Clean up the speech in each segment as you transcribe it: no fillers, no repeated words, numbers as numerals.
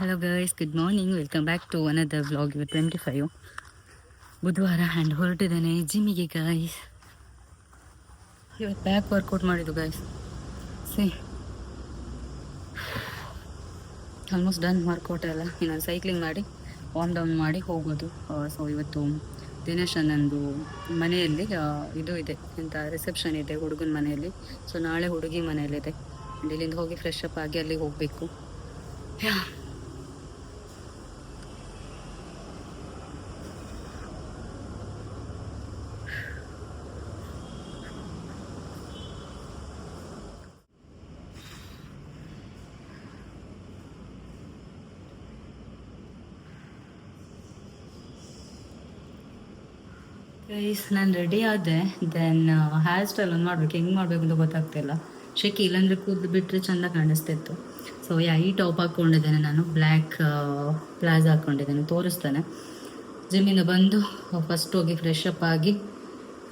Hello guys, good morning. Welcome back to another vlog. ಇವತ್ತು 25 ಬುಧವಾರ and ಹೊರಟಿದ್ದೇನೆ ಜಿಮ್ಮಿಗೆ ಗೈಸ್. ಇವತ್ತು ಬ್ಯಾಕ್ ವರ್ಕೌಟ್ ಮಾಡಿದ್ದು guys. See almost done workout ಎಲ್ಲ. ಇನ್ನೊಂದು ಸೈಕ್ಲಿಂಗ್ ಮಾಡಿ ವಾರ್ಮ್ ಡೌನ್ ಮಾಡಿ ಹೋಗೋದು. ಸೊ ಇವತ್ತು ದಿನೇಶ್ ಅನ್ನೊಂದು ಮನೆಯಲ್ಲಿ ಇದು ಇದೆ ಎಂಥ ರಿಸೆಪ್ಷನ್ ಇದೆ ಹುಡುಗನ ಮನೆಯಲ್ಲಿ. ಸೊ ನಾಳೆ ಹುಡುಗಿ ಮನೆಯಲ್ಲಿದೆ. ಇಲ್ಲಿಂದ ಹೋಗಿ ಫ್ರೆಶ್ ಅಪ್ ಆಗಿ ಅಲ್ಲಿಗೆ ಹೋಗಬೇಕು. ಗೈಸ್, ನಾನು ರೆಡಿ ಆದೆ. ದೆನ್ ಹೇರ್ ಸ್ಟೈಲ್ ಒಂದು ಮಾಡ್ಬೇಕು. ಹೆಂಗೆ ಮಾಡಬೇಕು ಅಂತ ಗೊತ್ತಾಗ್ತಿಲ್ಲ. ಶೆಕೆ ಇಲ್ಲಾಂದರೆ ಕೂದಲು ಬಿಟ್ಟರೆ ಚೆಂದ ಕಾಣಿಸ್ತಿತ್ತು. ಸೊ ಈ ಟಾಪ್ ಹಾಕ್ಕೊಂಡಿದ್ದೇನೆ ನಾನು. ಬ್ಲ್ಯಾಕ್ ಪ್ಲಾಜ್ ಹಾಕ್ಕೊಂಡಿದ್ದೇನೆ. ತೋರಿಸ್ತೇನೆ. ಜಿಮ್ಮಿಂದ ಬಂದು ಫಸ್ಟ್ ಹೋಗಿ ಫ್ರೆಶ್ ಅಪ್ ಆಗಿ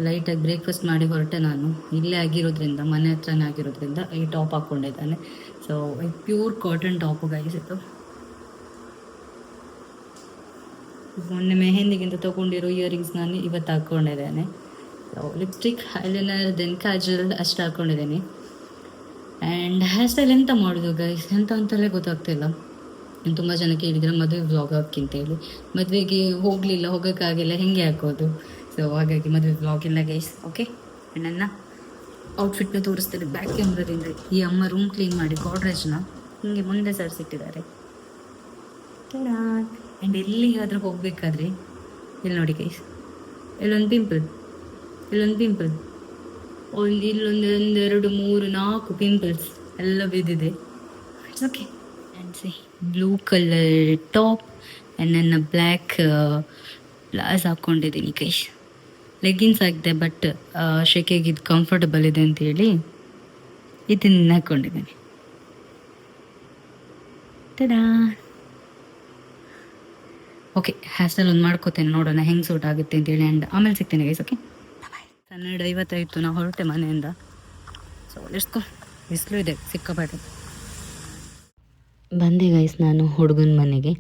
ಲೈಟಾಗಿ ಬ್ರೇಕ್ಫಾಸ್ಟ್ ಮಾಡಿ ಹೊರಟೆ. ನಾನು ಇಲ್ಲೇ ಆಗಿರೋದ್ರಿಂದ, ಮನೆ ಹತ್ರನೇ ಆಗಿರೋದ್ರಿಂದ ಈ ಟಾಪ್ ಹಾಕ್ಕೊಂಡಿದ್ದೇನೆ. So pure cotton top guys ಇದು. ಮೊನ್ನೆ ಮೆಹಂದಿಗಿಂತ ತೊಗೊಂಡಿರೋ ಇಯರಿಂಗ್ಸ್ ನಾನು ಇವತ್ತು ಹಾಕ್ಕೊಂಡಿದ್ದೇನೆ. ಲಿಪ್ಸ್ಟಿಕ್, ಐಲೈನರ್, ದೆನ್ ಕಾಜಲ್ ಅಷ್ಟು ಹಾಕ್ಕೊಂಡಿದ್ದೀನಿ. ಆ್ಯಂಡ್ ಹೇರ್ ಸ್ಟೈಲ್ ಎಂತ ಮಾಡೋದು ಗೈಸ್, ಎಂತ ಅಂತಲೇ ಗೊತ್ತಾಗ್ತಿಲ್ಲ. ತುಂಬ ಜನ ಕೇಳಿದರೆ ಮದುವೆ ವ್ಲಾಗ್ ಹಾಕಿಂತೇಳಿ. ಮದುವೆಗೆ ಹೋಗೋಕ್ಕಾಗಿಲ್ಲ, ಹೆಂಗೆ ಹಾಕೋದು? ಸೊ ಹಾಗಾಗಿ ಮದುವೆ ವ್ಲಾಗ್ ಇಲ್ಲ ಗೈಸ್. ಓಕೆ, ನನ್ನ ಔಟ್ಫಿಟ್ನ ತೋರಿಸ್ತಾರೆ ಬ್ಯಾಕ್ ಕ್ಯಾಮ್ರಾದಿಂದ. ಈ ಅಮ್ಮ ರೂಮ್ ಕ್ಲೀನ್ ಮಾಡಿ ಗೋಡ್ರೇಜ್ನ ಹಿಂಗೆ ಮುಂದೆ ಸರಿಸಿಟ್ಟಿದ್ದಾರೆ. ಆ್ಯಂಡ್ ಎಲ್ಲಿಗಾದ್ರೂ ಹೋಗ್ಬೇಕಾದ್ರೆ ಇಲ್ಲಿ ನೋಡಿ ಗೈಸ್, ಇಲ್ಲೊಂದು ಪಿಂಪಲ್, ಇಲ್ಲೊಂದು 2, 3, 4 ಪಿಂಪಲ್ಸ್ ಎಲ್ಲ ಬಿದ್ದಿದೆ. It's okay. And C blue colour top and ನನ್ನ ಬ್ಲ್ಯಾಕ್ ಪ್ಲಾಸ್ ಹಾಕ್ಕೊಂಡಿದ್ದೀನಿ ಗೈಸ್. ಲೆಗ್ಗಿನ್ಸ್ ಹಾಕಿದೆ, ಬಟ್ ಶೆಕೆಗೆ ಇದು ಕಂಫರ್ಟಬಲ್ ಇದೆ ಅಂತೇಳಿ ಇದನ್ನು ಹಾಕ್ಕೊಂಡಿದ್ದೀನಿ. ಟಡಾ. ಓಕೆ, ಹೇರ್ ಸ್ಟೈಲ್ ಒಂದು ಮಾಡ್ಕೋತೇನೆ, ನೋಡೋಣ ಹೆಂಗೆ ಸೂಟ್ ಆಗುತ್ತೆ ಅಂತೇಳಿ. ಆ್ಯಂಡ್ ಆಮೇಲೆ ಸಿಗ್ತೇನೆ ಗೈಸ್. ಓಕೆ, 12:50 ನಾವು ಹೊರಟೆ ಮನೆಯಿಂದ. ಸೊ ಲೆಟ್ಸ್ ಬಿಸಿಲು ಇದೆ ಸಿಕ್ಕಾಪಟ್ಟೆ. ಬಂದೆ ಗೈಸ್ ನಾನು ಹುಡುಗನ ಮನೆಗೆ.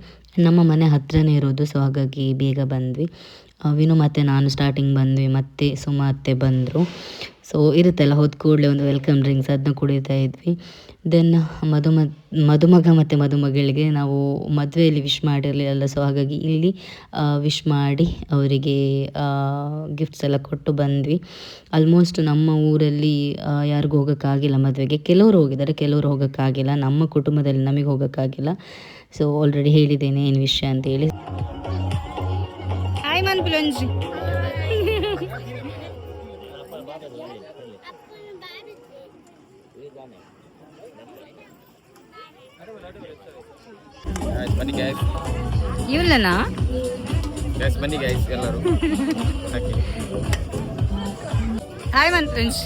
ನಮ್ಮ ಮನೆ ಹತ್ರನೇ ಇರೋದು. ಸೊ ಹಾಗಾಗಿ ಬೇಗ ಬಂದ್ವಿ. ವಿನು ಮತ್ತು ನಾನು ಸ್ಟಾರ್ಟಿಂಗ್ ಬಂದ್ವಿ, ಮತ್ತು ಸುಮಾ ಅತ್ತೆ ಬಂದರು. ಸೊ ಇರುತ್ತಲ್ಲ, ಹೋದ ಕೂಡಲೇ ಒಂದು ವೆಲ್ಕಮ್ ಡ್ರಿಂಕ್ಸ್ ಅದನ್ನ ಕುಡಿತಾ ಇದ್ವಿ. ದೆನ್ ಮದುಮಗ ಮತ್ತು ಮದುಮಗಳಿಗೆ ನಾವು ಮದುವೆಯಲ್ಲಿ ವಿಶ್ ಮಾಡಿರಲಿಲ್ಲ. ಸೊ ಹಾಗಾಗಿ ಇಲ್ಲಿ ವಿಶ್ ಮಾಡಿ ಅವರಿಗೆ ಗಿಫ್ಟ್ಸ್ ಎಲ್ಲ ಕೊಟ್ಟು ಬಂದ್ವಿ. ಆಲ್ಮೋಸ್ಟ್ ನಮ್ಮ ಊರಲ್ಲಿ ಯಾರಿಗೂ ಹೋಗೋಕ್ಕಾಗಿಲ್ಲ ಮದುವೆಗೆ. ಕೆಲವರು ಹೋಗಿದ್ದಾರೆ, ಕೆಲವರು ಹೋಗೋಕ್ಕಾಗಿಲ್ಲ. ನಮ್ಮ ಕುಟುಂಬದಲ್ಲಿ ನಮಗೆ ಹೋಗೋಕ್ಕಾಗಿಲ್ಲ. ಸೊ ಆಲ್ರೆಡಿ ಹೇಳಿದ್ದೇನೆ ಏನು ವಿಷಯ ಅಂತೇಳಿ. ಹಾಯ್ ಮನ್ಪುಲಂಜಿ. ಬನ್ನಿ ಗೈಸ್. ಇವಲ್ಲನಾ ಗೈಸ್ ಬನ್ನಿ ಗೈಸ್ ಎಲ್ಲರೂ. ಹಾಯ್ ಮನ್ಪುಲಂಜಿ.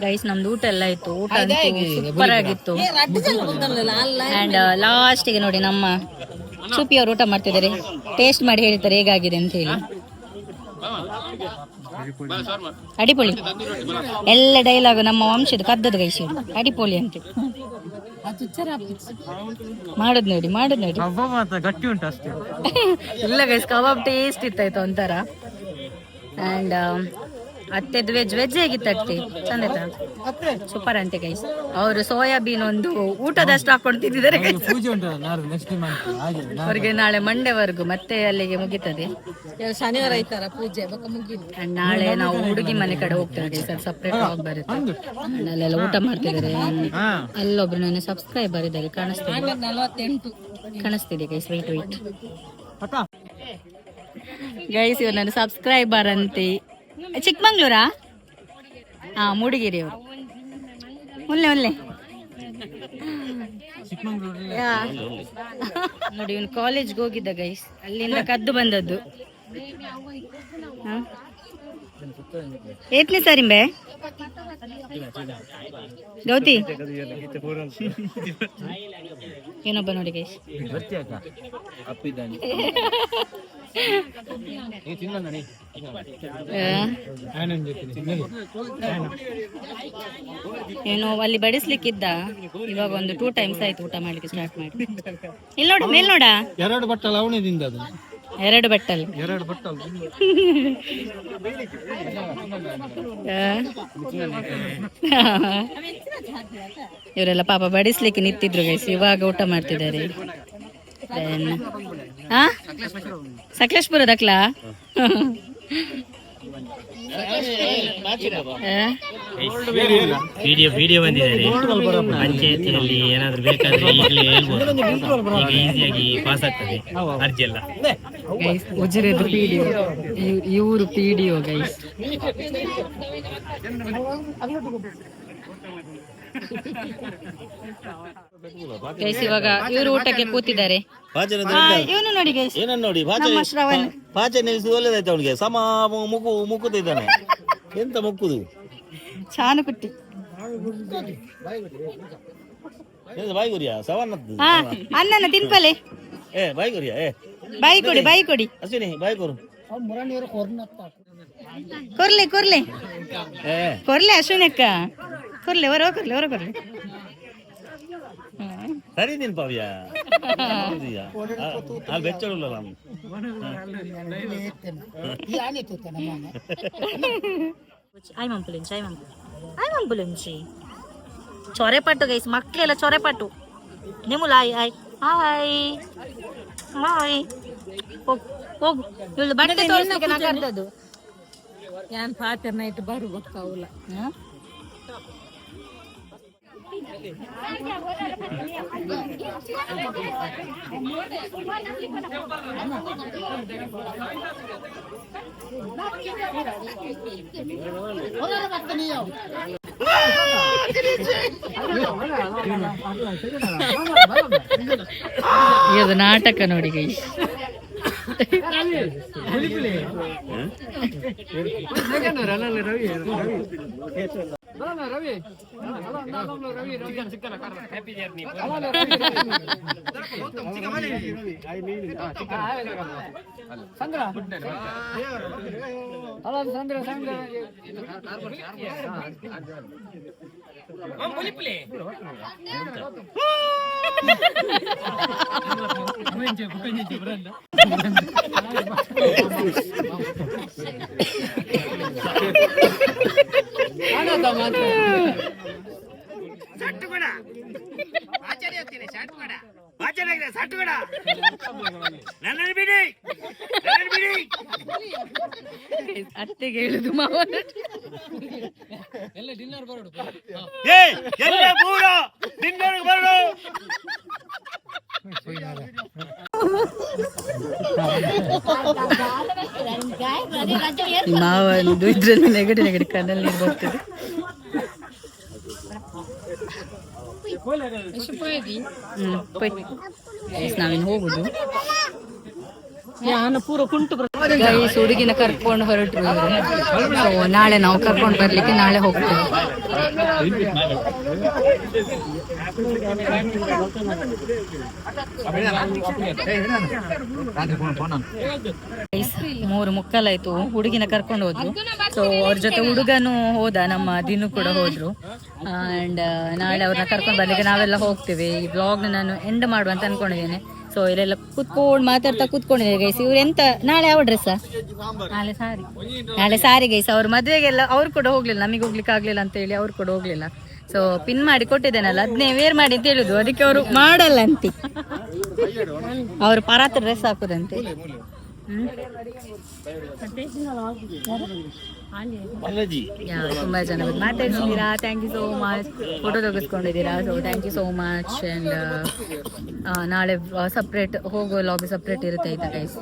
ಗೈಸ್, ನಮ್ದು ಊಟ ಎಲ್ಲ ಇತ್ತು. ಊಟ ಸೂಪರ್ ಆಗಿತ್ತು. ಆ್ಯಂಡ್ ಲಾಸ್ಟಿಗೆ ನೋಡಿ ನಮ್ಮ ಚುಪ್ಪಿ ಅವರು ಊಟ ಮಾಡ್ತಿದ್ದಾರೆ. ಟೇಸ್ಟ್ ಮಾಡಿ ಹೇಳ್ತಾರೆ ಹೇಗಾಗಿದೆ ಅಂತ ಹೇಳಿ. ಅಡಿಪೊಳಿ ಎಲ್ಲ ಡೈಲಾಗ್ ನಮ್ಮ ವಂಶದ ಕದ್ದದ ಗೈಸ್. ಅಡಿಪೊಳಿ ಅಂತ ಮಾಡುದು ನೋಡಿ. ಗಟ್ಟಿ ಉಂಟು ಅಷ್ಟೇ. ಇಲ್ಲ ಗೈಸ್, ಕಬಾಬ್ ಟೇಸ್ಟ್ ಇತ್ತಾಯ್ತು ಒಂಥರ. ಆ್ಯಂಡ್ ಅತ್ತೆದು ವೆಜ್ ಹೇಗಿತ್ತು ಅತ್ತೆ? ಚಂದ ಸೂಪರ್ ಅಂತೆ ಗೈಸ್. ಅವರು ಸೋಯಾಬೀನ್ ಒಂದು ಊಟದಷ್ಟು ಹಾಕೊಂಡು ತಿಂದಿದ್ದಾರೆ ಅವ್ರಿಗೆ ನಾಳೆ ಮಂಡೆವರೆಗೂ ಮತ್ತೆ ಅಲ್ಲಿಗೆ ಮುಗಿತದೆ. ಶನಿವಾರ ಐತಾರ ಪೂಜೆ ನಾಳೆ ನಾವು ಹುಡುಗಿ ಮನೆ ಕಡೆ ಹೋಗ್ತೇವೆ ಸರ್, ಸಪ್ರೇಟ್ ಆಗಿ ಬರುತ್ತೆ. ಅಲ್ಲೆಲ್ಲ ಊಟ ಮಾಡ್ತಿದ್ದಾರೆ. ಅಲ್ಲೊಬ್ರು ನನ್ನ ಸಬ್ಸ್ಕ್ರೈಬರ್ ಇದ್ದಾರೆ, ಕಾಣಿಸ್ತಿದೆ ಗೈಸ್. ವೆಯ್ಟ್ ಗೈಸ್, ಇವ್ರು ನನ್ನ ಸಬ್ಸ್ಕ್ರೈಬರ್ ಅಂತೆ. ಚಿಕ್ಕಮಂಗ್ಳೂರಾ? ಹಾ, ಮೂಡಿಗೆರೆ ಅವರು. ಒಳ್ಳೆ ನೋಡಿ, ಇವನು ಕಾಲೇಜ್ಗೆ ಹೋಗಿದ್ದ ಗೈಸ್, ಅಲ್ಲಿಂದ ಕದ್ದು ಬಂದದ್ದು. ಏತ್ನೇ ಸಾರಿಂಬೆ ಗೌತಿ ಏನೊಬ್ಬ ನೋಡಿ ಗೈಸ್. ಏನು ಅಲ್ಲಿ ಬಡಿಸ್ಲಿಕ್ಕಿದ್ದ, ಇವಾಗ ಒಂದು 2 times ಆಯ್ತು ಊಟ ಮಾಡ್ಲಿಕ್ಕೆ ಸ್ಟಾರ್ಟ್ ಮಾಡಿ. ಇಲ್ಲಿ ನೋಡು, ಮೇಲ್ ನೋಡ, 2 ಬಟ್ಟಲು ಅವನಿದಿಂದ ಅದು 2 ಬಟ್ಟಲು ಇವರೆಲ್ಲ ಪಾಪ ಬಡಿಸ್ಲಿಕ್ಕೆ ನಿಂತಿದ್ರು ಗೈಸ್, ಇವಾಗ ಊಟ ಮಾಡ್ತಿದ್ದಾರೆ. ಸಕಲೇಶ್ಪುರದಕ್ಲಾ? ವಿಡಿಯೋ ಬಂದಿದ್ದಾರೆ. ಪಂಚಾಯತಿಯಲ್ಲಿ ಏನಾದ್ರು ಬೇಕಾದ್ರೆ ಈಗಲೇ ಹೇಳ್ಬೋದು, ಈಗ ಈಸಿಯಾಗಿ ಪಾಸ್ ಆಗ್ತದೆ ಅರ್ಜಿ ಎಲ್ಲ. ಗೈಸ್ ಉಜಿರೆದು ಪಿಡಿಒ, ಇವರು ಪಿಡಿಒ ಗೈಸ್. ಗೈಸ್ ಇವಾಗ ಇವರು ಊಟಕ್ಕೆ ಕೂತಿದ್ದಾರೆ. ಇವನು ನೋಡಿ ಗೈಸ್, ನೋಡಿ ನಮ್ಮ ಶ್ರವಣ್. ಪಾಚೆ ನಿಲ್ಲಿಸಿ ಒಳ್ಳೇದಾಯ್ತು ಅವನಿಗೆ. ಸಮ ಮುಕ್ಕುತ್ತಿದ್ದಾನೆ. ಎಂತ ಮುಕ್ಕುದು? ಚಾನು ಕುಟ್ಟಿ ಬಾಯಿ ಗುರಿಯಾ? ಸವನ್ನದ್ದು ಅನ್ನನ ತಿನ್ಪಲೆ. ಬಾಯಿ ಗುರಿಯಾ? ಬಾಯಿ ಕೊಡಿ ಅಶ್ವಿನಿ, ಬಾಯಿ ಕೊರು. ಕೊರ್ಲೆ ಅಶ್ವಿನಕ್ಕ ಕೊರ್ಲೆ, ಹೊರ ಕೊರ್ಲೆ. ಸರಿ ನೀನ್ ಪವ್ಯ ಅಲ್ಲಿ ಬೆಚ್ಚಳುಲ್ಲ ನಾನು. ಆಯ್ ಮಂಪುಲೆಂಚಿ ಚೊರೆಪಟ್ಟು ಗೈಸ್, ಮಕ್ಕಳೆಲ್ಲ ಚೊರೆಪಟ್ಟು. ನಿಮ್ಮುಲ ಹಾಯ್ ಹೋಗು ಇವಳು ಬಟ್ಟೆ ತೋರಿಸ್ಲಿಕ್ಕೆ ನಾ ಕರ್ದದ್ದು. ಏನ್ ಪಾತ್ರ ನೈಟ್ ಬರ್ಬೇಕಾವಲ್ಲ. ಇದು ನಾಟಕ ನೋಡಿ ಗೈಸ್. ಅತ್ತೆಗೆ ಹೇಳುದು ಮಾವ ಎಲ್ಲ ಡಿನ್ನರ್ ಬರೋಡು. ಮಾವಂದು ಇದ್ರಲ್ಲಿ ನೆಗಡಿ ಕಣ್ಣಲ್ಲಿ ನೀರು ಬರ್ತದೆ. ನಾವಿನ್ ಹೋಗುದು. ಗೈಸ್ ಹುಡುಗಿನ ಕರ್ಕೊಂಡು ಹೊರಟ್ರು. ಸೊ ನಾಳೆ ನಾವು ಕರ್ಕೊಂಡು ಬರ್ಲಿಕ್ಕೆ ನಾಳೆ ಹೋಗ್ತೇವೆ. ಮೂರು ಮುಕ್ಕಾಲಾಯ್ತು, ಹುಡುಗಿನ ಕರ್ಕೊಂಡು ಹೋದ್ರು. ಸೊ ಅವ್ರ ಜೊತೆ ಹುಡುಗನು ಹೋದ, ನಮ್ಮ ದಿನ ಕೂಡ ಹೋದ್ರು. ಅಂಡ್ ನಾಳೆ ಅವ್ರನ್ನ ಕರ್ಕೊಂಡು ಬರ್ಲಿಕ್ಕೆ ನಾವೆಲ್ಲ ಹೋಗ್ತೇವೆ. ಈ ಬ್ಲಾಗ್ನ ನಾನು ಎಂಡ್ ಮಾಡುವಂತ ಅನ್ಕೊಂಡಿದ್ದೇನೆ. ಸೊ ಇಲ್ಲೆಲ್ಲ ಕೂತ್ಕೊಂಡು ಮಾತಾಡ್ತಾ ಕೂತ್ಕೊಂಡಿದ್ದಾರೆ ಗೈಸ್. ಇವ್ರು ಎಂತ ನಾಳೆ ಯಾವ ಡ್ರೆಸ್? ನಾಳೆ ಸಾರಿ ಗೈಸ್. ಅವ್ರ ಮದುವೆಗೆಲ್ಲ ಅವ್ರು ಕೂಡ ಹೋಗ್ಲಿಲ್ಲ, ನಮಗೆ ಹೋಗ್ಲಿಕ್ಕೆ ಆಗ್ಲಿಲ್ಲ ಅಂತ ಹೇಳಿ ಅವ್ರು ಕೂಡ ಹೋಗ್ಲಿಲ್ಲ. ಸೊ ಪಿನ್ ಮಾಡಿ ಕೊಟ್ಟಿದ್ದೇನಲ್ಲ ಅದನ್ನೇ ವೇರ್ ಮಾಡಿ ಅಂತ ಹೇಳುದು, ಅದಕ್ಕೆ ಅವರು ಮಾಡಲ್ಲ ಅಂತೆ. ಅವ್ರು ಪರಾತ ಡ್ರೆಸ್ ಹಾಕುದಂತೆ. ತುಂಬಾ ಜನ ಮಾತಾಡ್ಸಿದ್ದೀರಾ, thank you so much. Photo ತೆಗೆಸ್ಕೊಂಡಿದ್ದೀರಾ, so thank you so much. And ನಾಳೆ ಸಪ್ರೇಟ್ ಹೋಗೋ ಲಾಬಿ ಸಪ್ರೇಟ್ ಇರುತ್ತೆ ಆಯ್ತಾ ಗೈಸ್.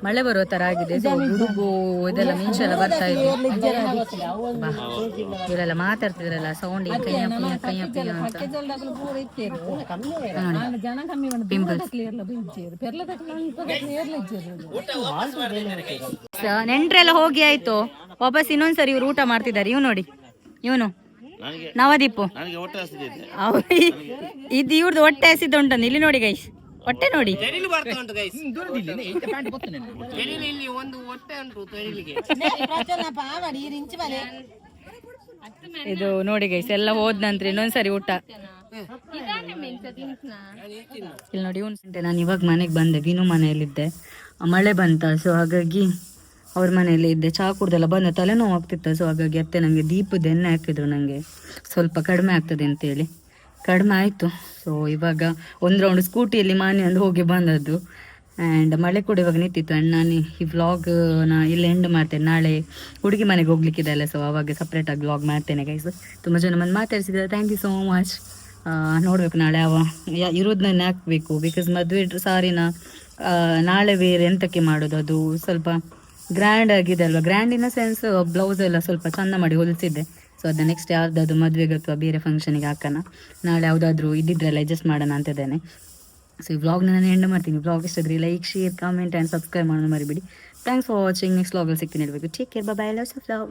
ಮಳೆ ಬರುವ ತರ ಆಗಿದೆ. ಸೊ ಗುಡುಗು ಇದೆಲ್ಲ ಮಿಂಚೆಲ್ಲ ಬರ್ತಾ ಇದೆ. ಇವರೆಲ್ಲ ಮಾತಾಡ್ತಿದ್ರಲ್ಲ ಸೌಂಡ್ ಕೈಯಪ್ಪಿ ಅಂತ. ನೆಂಟ್ರೆಲ್ಲ ಹೋಗಿ ಆಯ್ತು, ವಾಪಸ್ ಇನ್ನೊಂದ್ಸರಿ ಇವ್ರು ಊಟ ಮಾಡ್ತಿದ್ದಾರೆ. ಇವ್ ನೋಡಿ, ಇವನು ನವದೀಪು, ಇದು ಇವ್ರದ್ದು ಹೊಟ್ಟೆ ಹಸಿದ ಉಂಟಂದು. ಇಲ್ಲಿ ನೋಡಿ ಗೈಸ್, ಹೊಟ್ಟೆ ನೋಡಿ. ಇದು ನೋಡಿ ಗೈಸ್, ಎಲ್ಲ ಹೋದ ನಂತರ ಇನ್ನೊಂದ್ಸರಿ ಊಟ. ಇಲ್ಲಿ ನೋಡಿ ನಾನು ಇವಾಗ ಮನೆಗೆ ಬಂದೆ, ವಿನು ಮನೆಯಲ್ಲಿದ್ದೆ. ಮಳೆ ಬಂತ, ಸೊ ಹಾಗಾಗಿ ಅವ್ರ ಮನೆಯಲ್ಲೇ ಇದ್ದೆ. ಚಹಾ ಕುಡ್ದೆಲ್ಲ ಬಂದ, ತಲೆನೋವು ಆಗ್ತಿತ್ತು. ಸೊ ಹಾಗಾಗಿ ಅತ್ತೆ ನನಗೆ ದೀಪದ ಎಣ್ಣೆ ಹಾಕಿದ್ರು, ನನಗೆ ಸ್ವಲ್ಪ ಕಡಿಮೆ ಆಗ್ತದೆ ಅಂತೇಳಿ. ಕಡಿಮೆ ಆಯಿತು. ಸೊ ಇವಾಗ ಒಂದು ರೌಂಡ್ ಸ್ಕೂಟಿಯಲ್ಲಿ ಮನೆ ಒಂದು ಹೋಗಿ ಬಂದದ್ದು. ಆ್ಯಂಡ್ ಮಳೆ ಕೂಡ ಇವಾಗ ನಿಂತಿತ್ತು. ಆ್ಯಂಡ್ ನಾನು ಈ ವ್ಲಾಗ್ನ ಇಲ್ಲಿ ಎಂಡ್ ಮಾಡ್ತೇನೆ. ನಾಳೆ ಹುಡುಗಿ ಮನೆಗೆ ಹೋಗ್ಲಿಕ್ಕಿದೆಲ್ಲ, ಸೊ ಅವಾಗ ಸಪ್ರೇಟಾಗಿ ವ್ಲಾಗ್ ಮಾಡ್ತೇನೆ ಗೈಸ್. ತುಂಬ ಜನ ಮಂದಿ ಮಾತಾಡ್ಸಿದ್ದಾರೆ, ಥ್ಯಾಂಕ್ ಯು ಸೋ ಮಚ್. ನೋಡ್ಬೇಕು ನಾಳೆ ಇರೋದನ್ನೇ ಹಾಕಬೇಕು. ಬಿಕಾಸ್ ಮದುವೆ ಸಾರಿನ ನಾಳೆ ಬೇರೆ ಎಂತಕ್ಕೆ ಮಾಡೋದು, ಅದು ಸ್ವಲ್ಪ ಗ್ರ್ಯಾಂಡ್ ಆಗಿದೆ ಅಲ್ವಾ. ಗ್ರ್ಯಾಂಡ್ ಇನ್ ಸೆನ್ಸ್ ಬ್ಲೌಸ್ ಎಲ್ಲ ಸ್ವಲ್ಪ ಚಂದ ಮಾಡಿ ಹೊಲಿಸಿದ್ದೆ. ಸೊ ಅದನ್ನ ನೆಕ್ಸ್ಟ್ ಯಾವ್ದಾದ್ರು ಮದುವೆಗೆ ಅಥವಾ ಬೇರೆ ಫಂಕ್ಷನಿಗೆ ಹಾಕೋಣ. ನಾಳೆ ಯಾವುದಾದ್ರೂ ಇದ್ದಿದ್ರೆಲ್ಲ ಅಡ್ಜಸ್ಟ್ ಮಾಡೋಣ ಅಂತಿದ್ದೇನೆ. ಸೊ ಈ ವ್ಲಾಗ್ನ ನಾನು ಎಂಡ್ ಮಾಡ್ತೀನಿ. ವ್ಲಾಗ್ ಇಷ್ಟ ಆದರೆ like, share, comment and subscribe ಮಾಡೋದು ಮರಿಬೇಡಿ. Thanks for watching. ನೆಕ್ಸ್ಟ್ ವ್ಲಾಗಲ್ಲಿ ಸಿಗ್ತೀನಿ. ಹೇಳಬೇಕು. Take care, bye bye, loves of love.